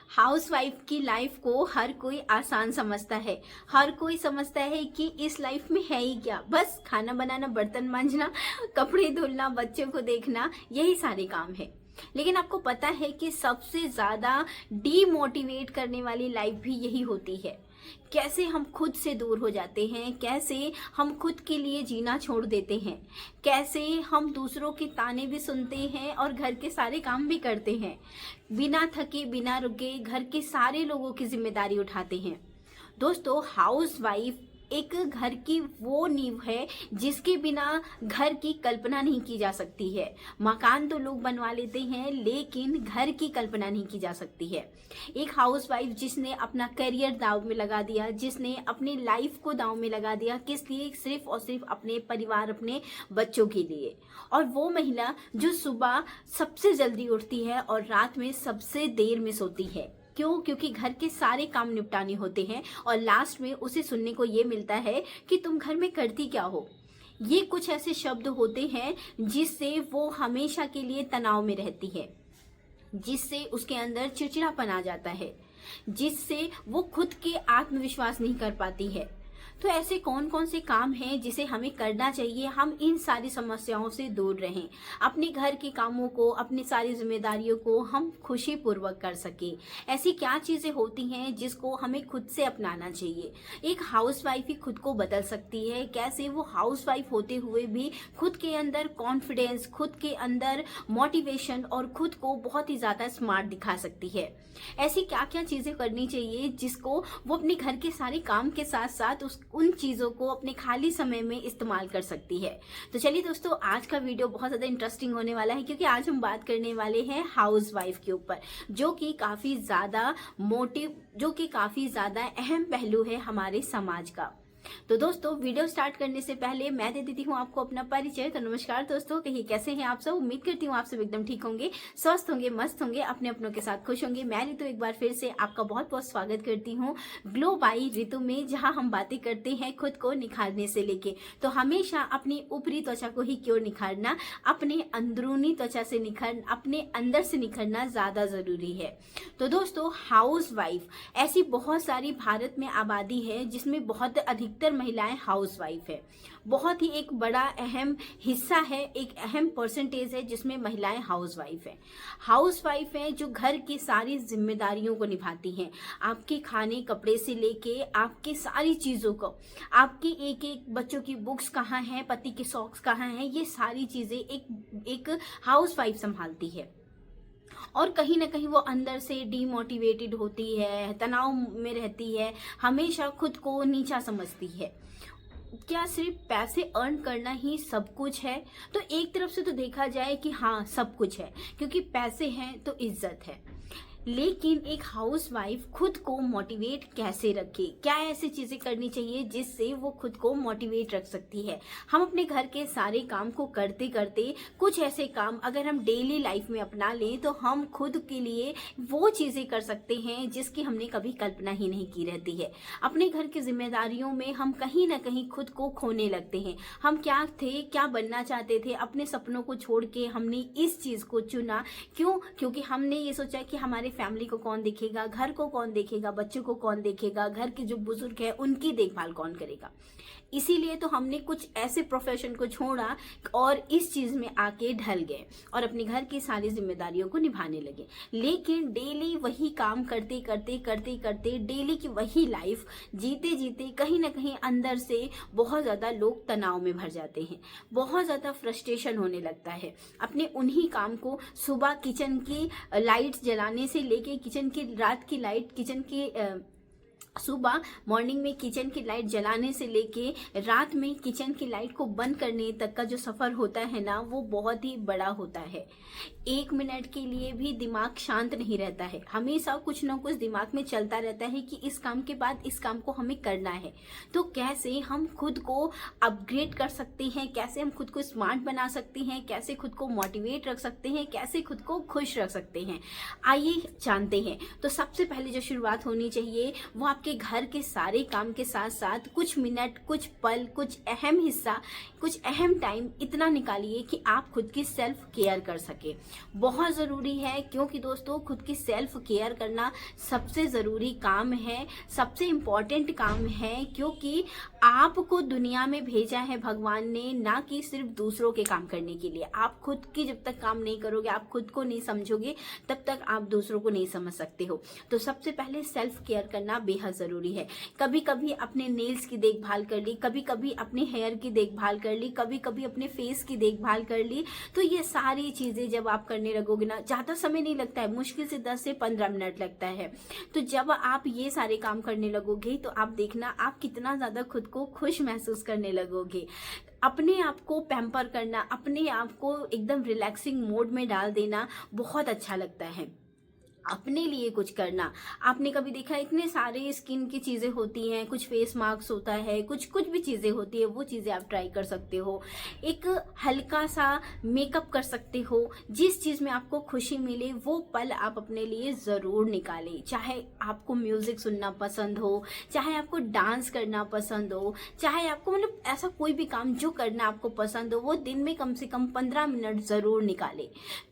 Housewife की life को हर कोई आसान समझता है। हर कोई समझता है कि इस लाइफ में है ही क्या, बस खाना बनाना, बर्तन मांजना, कपड़े धुलना, बच्चों को देखना, यही सारे काम है। लेकिन आपको पता है कि सबसे ज्यादा डीमोटिवेट करने वाली लाइफ भी यही होती है। कैसे हम खुद से दूर हो जाते हैं, कैसे हम खुद के लिए जीना छोड़ देते हैं, कैसे हम दूसरों के ताने भी सुनते हैं और घर के सारे काम भी करते हैं, बिना थके बिना रुके घर के सारे लोगों की जिम्मेदारी उठाते हैं। दोस्तों, हाउस वाइफ एक घर की वो नींव है जिसके बिना घर की कल्पना नहीं की जा सकती है। मकान तो लोग बनवा लेते हैं लेकिन घर की कल्पना नहीं की जा सकती है। एक हाउसवाइफ जिसने अपना करियर दांव में लगा दिया, जिसने अपनी लाइफ को दांव में लगा दिया, किस लिए? सिर्फ और सिर्फ अपने परिवार, अपने बच्चों के लिए। और वो महिला जो सुबह सबसे जल्दी उठती है और रात में सबसे देर में सोती है। क्यों? क्योंकि घर के सारे काम निपटाने होते हैं और लास्ट में उसे सुनने को ये मिलता है कि तुम घर में करती क्या हो। ये कुछ ऐसे शब्द होते हैं जिससे वो हमेशा के लिए तनाव में रहती है, जिससे उसके अंदर चिड़चिड़ापन आ जाता है, जिससे वो खुद के आत्मविश्वास नहीं कर पाती है। तो ऐसे कौन कौन से काम हैं जिसे हमें करना चाहिए, हम इन सारी समस्याओं से दूर रहें, अपने घर के कामों को, अपनी सारी जिम्मेदारियों को हम खुशी पूर्वक कर सके। ऐसी क्या चीजें होती हैं जिसको हमें खुद से अपनाना चाहिए। एक हाउसवाइफ ही खुद को बदल सकती है। कैसे? वो हाउसवाइफ होते हुए भी खुद के अंदर कॉन्फिडेंस, खुद के अंदर मोटिवेशन और खुद को बहुत ही ज्यादा स्मार्ट दिखा सकती है। ऐसी क्या क्या चीजें करनी चाहिए जिसको वो अपने घर के सारे काम के साथ साथ उन चीजों को अपने खाली समय में इस्तेमाल कर सकती है। तो चलिए दोस्तों, आज का वीडियो बहुत ज्यादा इंटरेस्टिंग होने वाला है क्योंकि आज हम बात करने वाले हैं हाउस वाइफ के ऊपर, जो कि काफी ज्यादा अहम पहलू है हमारे समाज का। तो दोस्तों, वीडियो स्टार्ट करने से पहले मैं दे देती हूँ आपको अपना परिचय। तो नमस्कार दोस्तों, कहिए कैसे हैं आप सब। उम्मीद करती हूँ आप सब एकदम ठीक होंगे, स्वस्थ होंगे, मस्त होंगे, अपने अपनों के साथ खुश होंगे। मैं रितु एक बार फिर से आपका बहुत बहुत स्वागत करती हूँ ग्लो बाई रितु में, जहाँ हम बातें करते हैं खुद को निखारने से लेके। तो हमेशा अपनी ऊपरी त्वचा को ही क्यों निखारना, अपने अंदरूनी त्वचा से निखारना, अपने अंदर से निखरना ज्यादा जरूरी है। तो दोस्तों, हाउस वाइफ ऐसी बहुत सारी भारत में आबादी है जिसमें बहुत अधिकतर महिलाएं हाउसवाइफ है। बहुत ही एक बड़ा अहम हिस्सा है, एक अहम परसेंटेज है जिसमें महिलाएं हाउसवाइफ है। हाउसवाइफ है जो घर की सारी जिम्मेदारियों को निभाती हैं, आपके खाने कपड़े से लेके आपकी सारी चीजों को, आपकी एक एक बच्चों की बुक्स कहाँ हैं, पति के सॉक्स कहाँ हैं, ये सारी चीजें एक हाउसवाइफ संभालती है। और कहीं ना कहीं वो अंदर से डीमोटिवेटेड होती है, तनाव में रहती है, हमेशा खुद को नीचा समझती है। क्या सिर्फ पैसे अर्न करना ही सब कुछ है? तो एक तरफ से तो देखा जाए कि हाँ, सब कुछ है, क्योंकि पैसे हैं तो इज्जत है। लेकिन एक हाउसवाइफ खुद को मोटिवेट कैसे रखे? क्या ऐसी चीजें करनी चाहिए जिससे वो खुद को मोटिवेट रख सकती है? हम अपने घर के सारे काम को करते करते कुछ ऐसे काम अगर हम डेली लाइफ में अपना लें तो हम खुद के लिए वो चीजें कर सकते हैं जिसकी हमने कभी कल्पना ही नहीं की रहती है। अपने घर की जिम्मेदारियों में हम कहीं ना कहीं खुद को खोने लगते हैं। हम क्या थे, क्या बनना चाहते थे, अपने सपनों को छोड़ के हमने इस चीज को चुना। क्यों? क्योंकि हमने ये सोचा कि हमारे फैमिली को कौन देखेगा, घर को कौन देखेगा, बच्चों को कौन देखेगा, घर के जो बुजुर्ग है उनकी देखभाल कौन करेगा। इसीलिए तो हमने कुछ ऐसे प्रोफेशन को छोड़ा और इस चीज में आके ढल गए और अपने घर की सारी जिम्मेदारियों को निभाने लगे। लेकिन डेली वही काम करते करते डेली की वही लाइफ जीते जीते कहीं ना कहीं अंदर से बहुत ज्यादा लोग तनाव में भर जाते हैं, बहुत ज्यादा फ्रस्ट्रेशन होने लगता है। अपने उन्हीं काम को सुबह किचन की लाइट्स जलाने से लेके किचन की रात की लाइट, किचन की सुबह मॉर्निंग में किचन की लाइट जलाने से लेके रात में किचन की लाइट को बंद करने तक का जो सफर होता है ना, वो बहुत ही बड़ा होता है। एक मिनट के लिए भी दिमाग शांत नहीं रहता है, हमेशा कुछ ना कुछ दिमाग में चलता रहता है कि इस काम के बाद इस काम को हमें करना है। तो कैसे हम खुद को अपग्रेड कर सकते हैं, कैसे हम खुद को स्मार्ट बना सकते हैं, कैसे खुद को मोटिवेट रख सकते हैं, कैसे खुद को खुश रख सकते हैं, आइए जानते हैं। तो सबसे पहले जो शुरुआत होनी चाहिए वो आपके घर के सारे काम के साथ साथ कुछ मिनट, कुछ पल, कुछ अहम हिस्सा, कुछ अहम टाइम इतना निकालिए कि आप खुद की सेल्फ केयर कर सके। बहुत ज़रूरी है, क्योंकि दोस्तों खुद की सेल्फ केयर करना सबसे ज़रूरी काम है, सबसे इम्पॉर्टेंट काम है, क्योंकि आपको दुनिया में भेजा है भगवान ने, ना कि सिर्फ दूसरों के काम करने के लिए। आप खुद की जब तक काम नहीं करोगे, आप खुद को नहीं समझोगे, तब तक आप दूसरों को नहीं समझ सकते हो। तो सबसे पहले सेल्फ केयर करना बेहद ज़रूरी है। कभी कभी अपने नेल्स की देखभाल कर ली, कभी कभी अपने हेयर की देखभाल कर ली, कभी कभी अपने फेस की देखभाल कर ली। तो ये सारी चीज़ें जब आप करने लगोगे ना, ज़्यादा समय नहीं लगता है, मुश्किल से 10 से 15 मिनट लगता है। तो जब आप ये सारे काम करने लगोगे तो आप देखना आप कितना ज़्यादा खुद को खुश महसूस करने लगोगे। अपने आप को पैम्पर करना, अपने आप को एकदम रिलैक्सिंग मोड में डाल देना बहुत अच्छा लगता है। अपने लिए कुछ करना, आपने कभी देखा इतने सारे स्किन की चीज़ें होती हैं, कुछ फेस मास्क होता है, कुछ भी चीज़ें होती है, वो चीज़ें आप ट्राई कर सकते हो। एक हल्का सा मेकअप कर सकते हो। जिस चीज़ में आपको खुशी मिले वो पल आप अपने लिए ज़रूर निकालें। चाहे आपको म्यूज़िक सुनना पसंद हो, चाहे आपको डांस करना पसंद हो, चाहे आपको मतलब ऐसा कोई भी काम जो करना आपको पसंद हो, वो दिन में कम से कम 15 मिनट ज़रूर निकालें।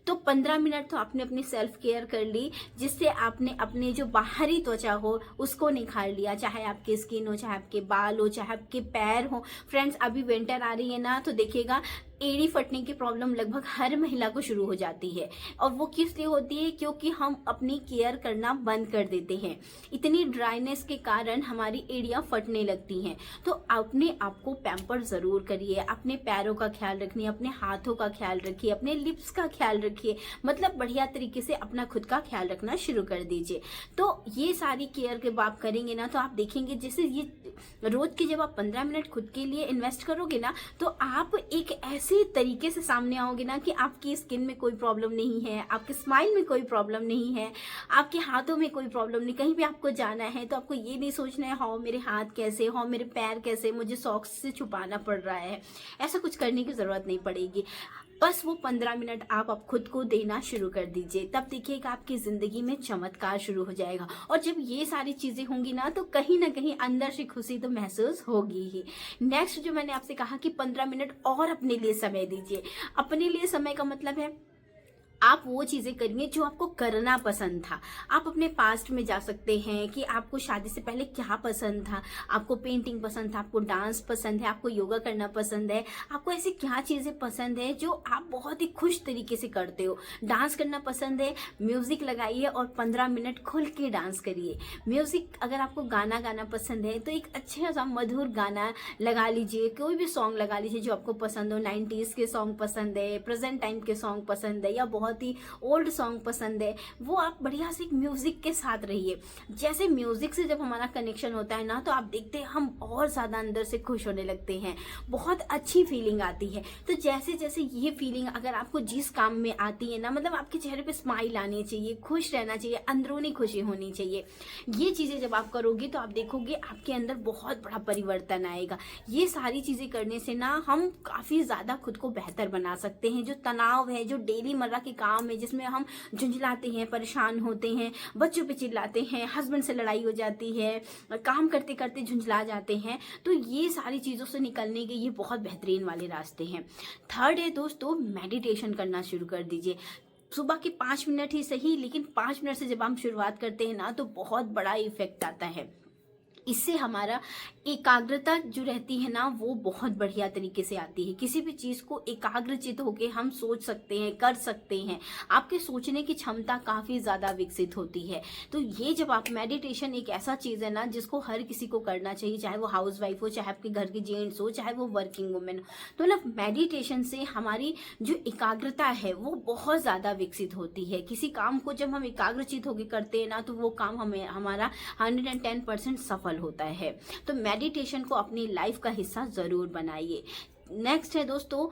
तो 15 मिनट तो आपने अपनी सेल्फ केयर कर ली, जिससे आपने अपने जो बाहरी त्वचा हो उसको निखार लिया, चाहे आपकी स्किन हो, चाहे आपके बाल हो, चाहे आपके पैर हो। फ्रेंड्स, अभी विंटर आ रही है ना, तो देखिएगा एड़ी फटने की प्रॉब्लम लगभग हर महिला को शुरू हो जाती है। और वो किस लिए होती है? क्योंकि हम अपनी केयर करना बंद कर देते हैं। इतनी ड्राइनेस के कारण हमारी एड़ियाँ फटने लगती हैं। तो अपने आप को पैम्पर ज़रूर करिए, अपने पैरों का ख्याल रखिए, अपने हाथों का ख्याल रखिए, अपने लिप्स का ख्याल रखिए, मतलब बढ़िया तरीके से अपना खुद का ख्याल रखना शुरू कर दीजिए। तो ये सारी केयर के आप करेंगे ना, तो आप देखेंगे जैसे ये रोज के जब आप 15 मिनट खुद के लिए इन्वेस्ट करोगे ना, तो आप एक ऐसे तरीके से सामने आओगे ना कि आपकी स्किन में कोई प्रॉब्लम नहीं है, आपके स्माइल में कोई प्रॉब्लम नहीं है, आपके हाथों में कोई प्रॉब्लम नहीं। कहीं भी आपको जाना है तो आपको ये नहीं सोचना है हाँ मेरे हाथ कैसे, हाँ मेरे पैर कैसे, मुझे सॉक्स से छुपाना पड़ रहा है। ऐसा कुछ करने की ज़रूरत नहीं पड़ेगी। बस वो 15 मिनट आप खुद को देना शुरू कर दीजिए, तब देखिएगा आपकी ज़िंदगी में चमत्कार शुरू हो जाएगा। और जब ये सारी चीज़ें होंगी ना, तो कहीं ना कहीं अंदर से खुशी तो महसूस होगी ही। नेक्स्ट जो मैंने आपसे कहा कि 15 मिनट और अपने लिए समय दीजिए। अपने लिए समय का मतलब है आप वो चीज़ें करिए जो आपको करना पसंद था। आप अपने पास्ट में जा सकते हैं कि आपको शादी से पहले क्या पसंद था। आपको पेंटिंग पसंद था, आपको डांस पसंद है, आपको योगा करना पसंद है, आपको ऐसी क्या चीज़ें पसंद है जो आप बहुत ही खुश तरीके से करते हो। डांस करना पसंद है, म्यूज़िक लगाइए और 15 मिनट खुल के डांस करिए। म्यूज़िक, अगर आपको गाना गाना पसंद है तो एक अच्छा सा मधुर गाना लगा लीजिए, कोई भी सॉन्ग लगा लीजिए जो आपको पसंद हो। 90s के सॉन्ग पसंद है, प्रेजेंट टाइम के सॉन्ग पसंद है, या बहुत ही ओल्ड सॉन्ग पसंद है, वो आप बढ़िया से म्यूजिक के साथ रहिए। जैसे म्यूजिक से जब हमारा कनेक्शन होता है ना, तो आप देखते हैं हम और ज्यादा अंदर से खुश होने लगते हैं, बहुत अच्छी फीलिंग आती है। तो जैसे जैसे ये फीलिंग अगर आपको जिस काम में आती है ना, मतलब आपके चेहरे पे स्माइल आनी चाहिए, खुश रहना चाहिए, अंदरूनी खुशी होनी चाहिए। ये चीजें जब आप करोगे तो आप देखोगे आपके अंदर बहुत बड़ा परिवर्तन आएगा। ये सारी चीजें करने से ना हम काफी ज्यादा खुद को बेहतर बना सकते हैं। जो तनाव है, जो डेली मर्रा के काम है जिसमें हम झुंझलाते हैं, परेशान होते हैं, बच्चों पे चिल्लाते हैं, हस्बैंड से लड़ाई हो जाती है, काम करते करते झुंझला जाते हैं, तो ये सारी चीज़ों से निकलने के ये बहुत बेहतरीन वाले रास्ते हैं। थर्ड है दोस्तों, मेडिटेशन करना शुरू कर दीजिए। सुबह के 5 मिनट ही सही, लेकिन 5 मिनट से जब हम शुरुआत करते हैं ना, तो बहुत बड़ा इफेक्ट आता है। इससे हमारा एकाग्रता जो रहती है ना, वो बहुत बढ़िया तरीके से आती है। किसी भी चीज़ को एकाग्रचित होकर हम सोच सकते हैं, कर सकते हैं। आपके सोचने की क्षमता काफ़ी ज़्यादा विकसित होती है। तो ये जब आप मेडिटेशन एक ऐसा चीज़ है ना जिसको हर किसी को करना चाहिए, चाहे वो हाउस वाइफ हो, चाहे आपके घर के जेंट्स हो, चाहे वो वर्किंग वुमेन हो। तो ना मेडिटेशन से हमारी जो एकाग्रता है वो बहुत ज़्यादा विकसित होती है। किसी काम को जब हम एकाग्रचित होकर करते हैं ना, तो वो काम हमारा 110% सफल होता है। तो मेडिटेशन को अपनी लाइफ का हिस्सा जरूर बनाइए। नेक्स्ट है दोस्तों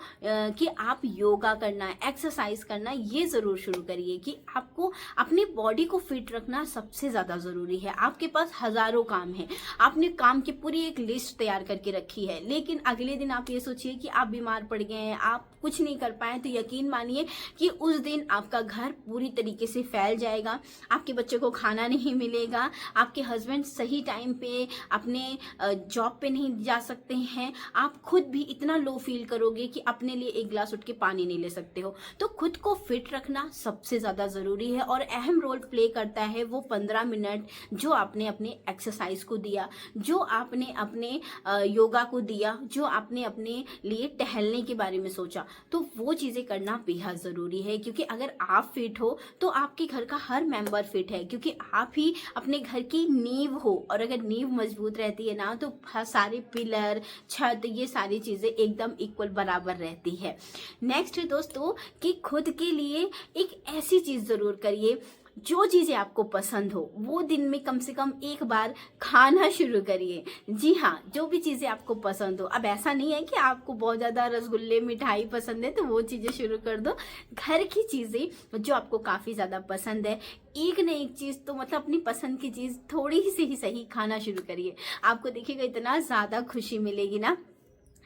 कि आप योगा करना, एक्सरसाइज करना ये ज़रूर शुरू करिए कि आपको अपनी बॉडी को फिट रखना सबसे ज़्यादा ज़रूरी है। आपके पास हज़ारों काम हैं, आपने काम की पूरी एक लिस्ट तैयार करके रखी है, लेकिन अगले दिन आप ये सोचिए कि आप बीमार पड़ गए हैं, आप कुछ नहीं कर पाए, तो यकीन मानिए कि उस दिन आपका घर पूरी तरीके से फैल जाएगा, आपके बच्चों को खाना नहीं मिलेगा, आपके हस्बैंड सही टाइम पे अपने जॉब पे नहीं जा सकते हैं, आप खुद भी इतना लो फील करोगे कि अपने लिए एक गिलास उठ के पानी नहीं ले सकते हो। तो खुद को फिट रखना सबसे ज़्यादा ज़रूरी है और अहम रोल प्ले करता है वो 15 मिनट जो आपने अपने एक्सरसाइज को दिया, जो आपने अपने योगा को दिया, जो आपने अपने लिए टहलने के बारे में सोचा, तो वो चीज़ें करना बेहद ज़रूरी है। क्योंकि अगर आप फिट हो तो आपके घर का हर मेंबर फिट है, क्योंकि आप ही अपने घर की नींव हो, और अगर नींव मजबूत रहती है ना तो सारे पिलर, छत, ये सारी चीज़ें एकदम इक्वल बराबर रहती है। नेक्स्ट है दोस्तों कि खुद के लिए एक ऐसी चीज़ ज़रूर करिए, जो चीज़ें आपको पसंद हो वो दिन में कम से कम एक बार खाना शुरू करिए। जी हाँ, जो भी चीज़ें आपको पसंद हो। अब ऐसा नहीं है कि आपको बहुत ज़्यादा रसगुल्ले, मिठाई पसंद है तो वो चीज़ें शुरू कर दो। घर की चीज़ें जो आपको काफ़ी ज़्यादा पसंद है, एक न एक चीज़ तो मतलब अपनी पसंद की चीज़ थोड़ी सी ही सही खाना शुरू करिए। आपको देखिएगा इतना ज़्यादा खुशी मिलेगी ना।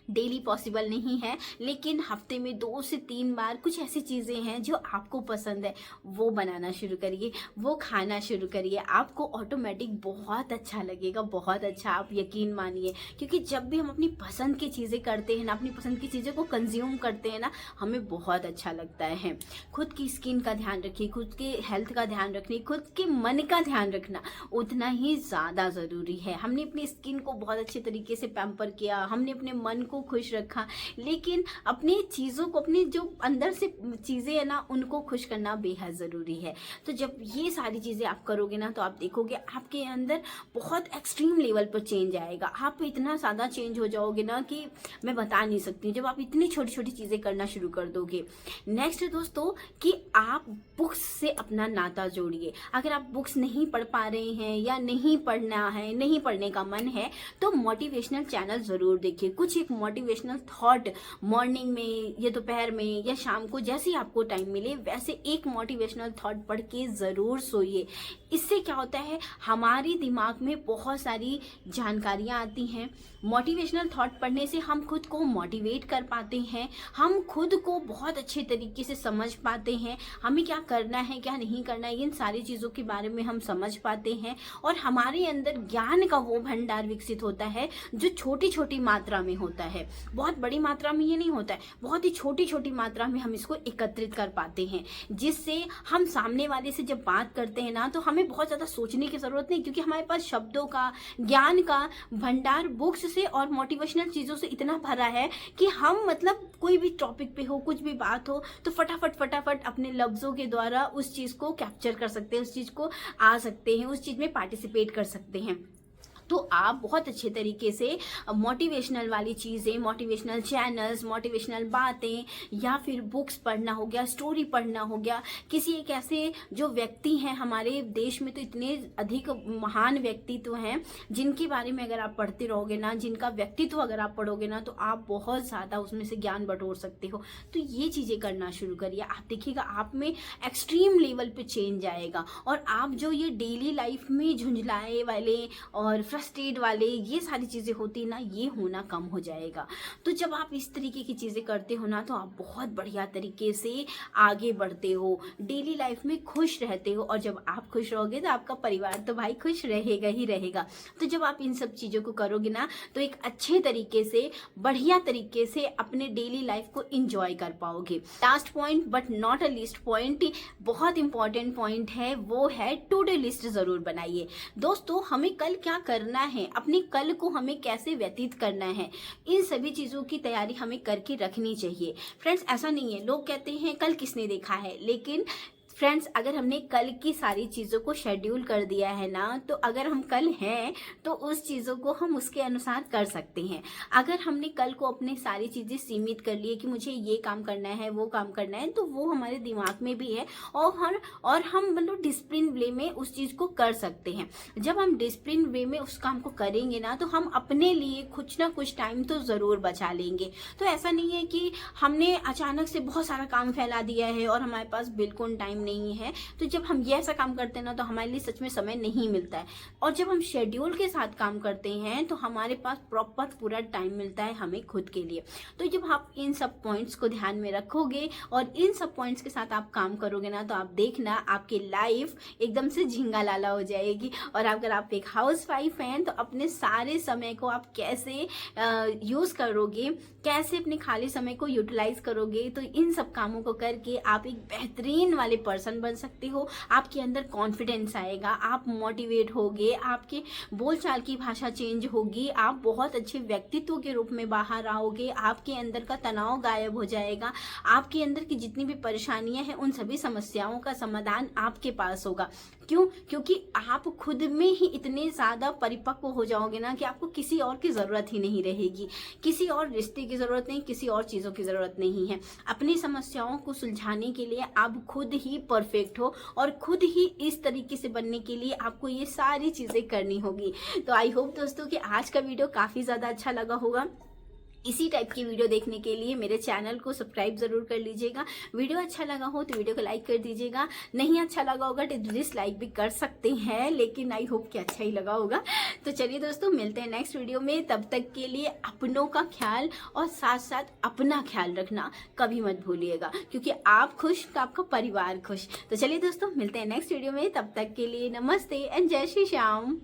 डेली पॉसिबल नहीं है, लेकिन हफ्ते में 2 से 3 बार कुछ ऐसी चीज़ें हैं जो आपको पसंद है वो बनाना शुरू करिए, वो खाना शुरू करिए। आपको ऑटोमेटिक बहुत अच्छा लगेगा, बहुत अच्छा, आप यकीन मानिए। क्योंकि जब भी हम अपनी पसंद की चीज़ें करते हैं ना, अपनी पसंद की चीज़ों को कंज्यूम करते हैं ना, हमें बहुत अच्छा लगता है। खुद की स्किन का ध्यान रखिए, खुद के हेल्थ का ध्यान रखिए, खुद के मन का ध्यान रखना उतना ही ज़्यादा ज़रूरी है। हमने अपनी स्किन को बहुत अच्छे तरीके से पैम्पर किया, हमने अपने मन को खुश रखा, लेकिन अपनी चीज़ों को, अपनी जो अंदर से चीज़ें है ना, उनको खुश करना बेहद ज़रूरी है। तो जब ये सारी चीज़ें आप करोगे ना तो आप देखोगे आपके अंदर बहुत एक्सट्रीम लेवल पर चेंज आएगा। आप इतना ज़्यादा चेंज हो जाओगे ना कि मैं बता नहीं सकती, जब आप इतनी छोटी छोटी चीज़ें करना शुरू कर दोगे। नेक्स्ट है दोस्तों कि आप बुक्स से अपना नाता जोड़िए। अगर आप बुक्स नहीं पढ़ पा रहे हैं या नहीं पढ़ना है, नहीं पढ़ने का मन है, तो मोटिवेशनल चैनल ज़रूर देखिए। कुछ एक मोटिवेशनल थॉट मॉर्निंग में या दोपहर में या शाम को जैसे आपको टाइम मिले वैसे एक मोटिवेशनल थॉट पढ़ के ज़रूर सोइए। इससे क्या होता है, हमारे दिमाग में बहुत सारी जानकारियाँ आती हैं। मोटिवेशनल थॉट पढ़ने से हम खुद को मोटिवेट कर पाते हैं, हम खुद को बहुत अच्छे तरीके से समझ पाते हैं, हमें क्या करना है क्या नहीं करना है, इन सारी चीज़ों के बारे में हम समझ पाते हैं। और हमारे अंदर ज्ञान का वो भंडार विकसित होता है जो छोटी छोटी मात्रा में होता है, बहुत बड़ी मात्रा में ये नहीं होता है, बहुत ही छोटी छोटी मात्रा में हम इसको एकत्रित कर पाते हैं, जिससे हम सामने वाले से जब बात करते हैं ना तो हमें बहुत ज़्यादा सोचने की ज़रूरत नहीं, क्योंकि हमारे पास शब्दों का, ज्ञान का भंडार बुक्स से और मोटिवेशनल चीज़ों से इतना भरा है कि हम मतलब कोई भी टॉपिक पे हो, कुछ भी बात हो, तो फटाफट अपने लफ्ज़ों के द्वारा उस चीज़ को कैप्चर कर सकते हैं, उस चीज़ को आ सकते हैं, उस चीज़ में पार्टिसिपेट कर सकते हैं। तो आप बहुत अच्छे तरीके से मोटिवेशनल वाली चीज़ें, मोटिवेशनल चैनल्स, मोटिवेशनल बातें, या फिर बुक्स पढ़ना हो गया, स्टोरी पढ़ना हो गया, किसी एक ऐसे जो व्यक्ति हैं, हमारे देश में तो इतने अधिक महान व्यक्तित्व हैं जिनके बारे में अगर आप पढ़ते रहोगे ना, जिनका व्यक्तित्व अगर आप पढ़ोगे ना, तो आप बहुत ज़्यादा उसमें से ज्ञान बटोर सकते हो। तो ये चीज़ें करना शुरू करिए, आप देखिएगा आप में एक्सट्रीम लेवल पे चेंज आएगा। और आप जो ये डेली लाइफ में झुंझलाए वाले और फ्रस्ट्रेट वाले ये सारी चीज़ें होती ना, ये होना कम हो जाएगा। तो जब आप इस तरीके की चीज़ें करते हो ना तो आप बहुत बढ़िया तरीके से आगे बढ़ते हो, डेली लाइफ में खुश रहते हो। और जब आप खुश रहोगे तो आपका परिवार तो भाई खुश रहेगा ही रहेगा। तो जब आप इन सब चीज़ों को करोगे ना तो एक अच्छे तरीके से, बढ़िया तरीके से अपने डेली लाइफ को इंजॉय कर पाओगे। Last point but not a least point, बहुत इंपॉर्टेंट पॉइंट है, वो है टू डू लिस्ट ज़रूर बनाइए। दोस्तों, हमें कल क्या करना है, अपने कल को हमें कैसे व्यतीत करना है, इन सभी चीज़ों की तैयारी हमें करके रखनी चाहिए। फ्रेंड्स, ऐसा नहीं है, लोग कहते हैं कल किसने देखा है, लेकिन फ्रेंड्स, अगर हमने कल की सारी चीज़ों को शेड्यूल कर दिया है ना, तो अगर हम कल हैं तो उस चीज़ों को हम उसके अनुसार कर सकते हैं। अगर हमने कल को अपने सारी चीज़ें सीमित कर ली है कि मुझे ये काम करना है, वो काम करना है, तो वो हमारे दिमाग में भी है और हम मतलब डिसिप्लिन वे में उस चीज़ को कर सकते हैं। जब हम डिसिप्लिन वे में उस काम को करेंगे ना, तो हम अपने लिए कुछ ना कुछ टाइम तो ज़रूर बचा लेंगे। तो ऐसा नहीं है कि हमने अचानक से बहुत सारा काम फैला दिया है और हमारे पास बिल्कुल टाइम नहीं है। तो जब हम ये ऐसा काम करते हैं ना, तो हमारे लिए सच में समय नहीं मिलता है। और जब हम शेड्यूल के साथ काम करते हैं तो हमारे पास प्रॉपर पूरा टाइम मिलता है हमें खुद के लिए। तो जब आप इन सब पॉइंट्स को ध्यान में रखोगे और इन सब पॉइंट्स के साथ आप काम करोगे ना, तो आप देखना आपकी लाइफ एकदम से झिंगा लाला हो जाएगी। और अगर आप एक हाउसवाइफ हैं तो अपने सारे समय को आप कैसे यूज़ करोगे, कैसे अपने खाली समय को यूटिलाइज करोगे, तो इन सब कामों को करके आप एक बेहतरीन वाले पर्सन बन सकते हो। आपके अंदर कॉन्फिडेंस आएगा, आप मोटिवेट होगे, आपके बोलचाल की भाषा चेंज होगी, आप बहुत अच्छे व्यक्तित्व के रूप में बाहर आओगे, आपके अंदर का तनाव गायब हो जाएगा, आपके अंदर की जितनी भी परेशानियां हैं उन सभी समस्याओं का समाधान आपके पास होगा। क्यों? क्योंकि आप खुद में ही इतने ज़्यादा परिपक्व हो जाओगे ना कि आपको किसी और की ज़रूरत ही नहीं रहेगी, किसी और रिश्ते की ज़रूरत नहीं, किसी और चीज़ों की ज़रूरत नहीं है। अपनी समस्याओं को सुलझाने के लिए आप खुद ही परफेक्ट हो और खुद ही इस तरीके से बनने के लिए आपको ये सारी चीज़ें करनी होगी। तो आई होप दोस्तों कि आज का वीडियो काफ़ी ज़्यादा अच्छा लगा होगा। इसी टाइप की वीडियो देखने के लिए मेरे चैनल को सब्सक्राइब जरूर कर लीजिएगा। वीडियो अच्छा लगा हो तो वीडियो को लाइक कर दीजिएगा, नहीं अच्छा लगा होगा तो डिसलाइक भी कर सकते हैं, लेकिन आई होप कि अच्छा ही लगा होगा। तो चलिए दोस्तों, मिलते हैं नेक्स्ट वीडियो में। तब तक के लिए अपनों का ख्याल और साथ साथ अपना ख्याल रखना कभी मत भूलिएगा, क्योंकि आप खुश तो आपका परिवार खुश। तो चलिए दोस्तों, मिलते हैं नेक्स्ट वीडियो में। तब तक के लिए नमस्ते एंड जय श्री श्याम।